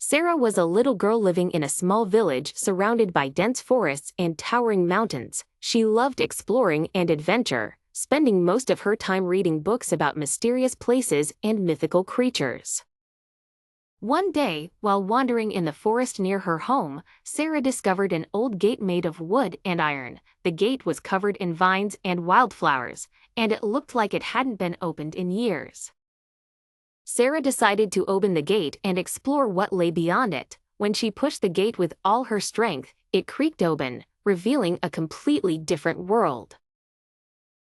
Sarah was a little girl living in a small village surrounded by dense forests and towering mountains. She loved exploring and adventure, spending most of her time reading books about mysterious places and mythical creatures. One day, while wandering in the forest near her home, Sarah discovered an old gate made of wood and iron. The gate was covered in vines and wildflowers, and it looked like it hadn't been opened in years. Sarah decided to open the gate and explore what lay beyond it. When she pushed the gate with all her strength, it creaked open, revealing a completely different world.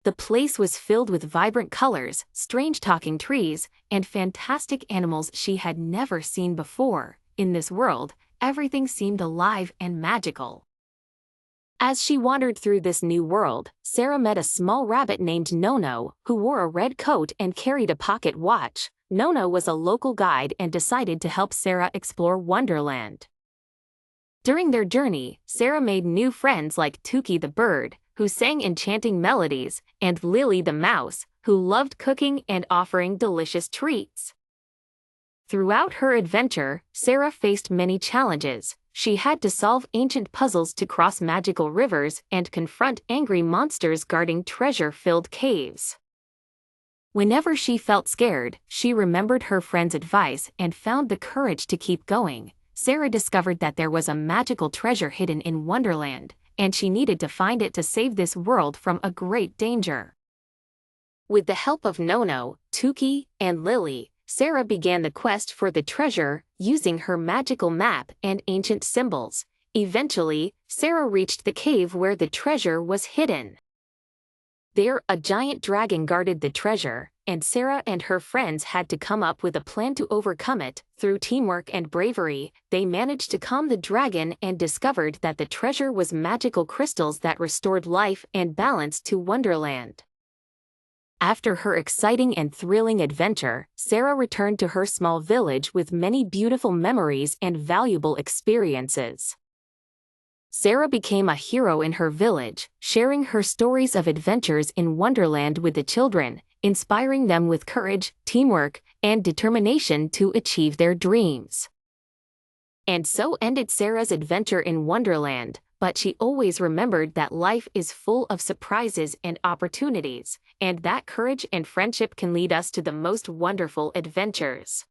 The place was filled with vibrant colors, strange talking trees, and fantastic animals she had never seen before. In this world, everything seemed alive and magical. As she wandered through this new world, Sarah met a small rabbit named Nono, who wore a red coat and carried a pocket watch. Nono was a local guide and decided to help Sarah explore Wonderland. During their journey, Sarah made new friends like Tuki the bird, who sang enchanting melodies, and Lily the mouse, who loved cooking and offering delicious treats. Throughout her adventure, Sarah faced many challenges. She had to solve ancient puzzles to cross magical rivers and confront angry monsters guarding treasure-filled caves. Whenever she felt scared, she remembered her friend's advice and found the courage to keep going. Sarah discovered that there was a magical treasure hidden in Wonderland, and she needed to find it to save this world from a great danger. With the help of Nono, Tuki, and Lily, Sarah began the quest for the treasure, using her magical map and ancient symbols. Eventually, Sarah reached the cave where the treasure was hidden. There, a giant dragon guarded the treasure, and Sarah and her friends had to come up with a plan to overcome it. Through teamwork and bravery, they managed to calm the dragon and discovered that the treasure was magical crystals that restored life and balance to Wonderland. After her exciting and thrilling adventure, Sarah returned to her small village with many beautiful memories and valuable experiences. Sarah became a hero in her village, sharing her stories of adventures in Wonderland with the children, inspiring them with courage, teamwork, and determination to achieve their dreams. And so ended Sarah's adventure in Wonderland, but she always remembered that life is full of surprises and opportunities, and that courage and friendship can lead us to the most wonderful adventures.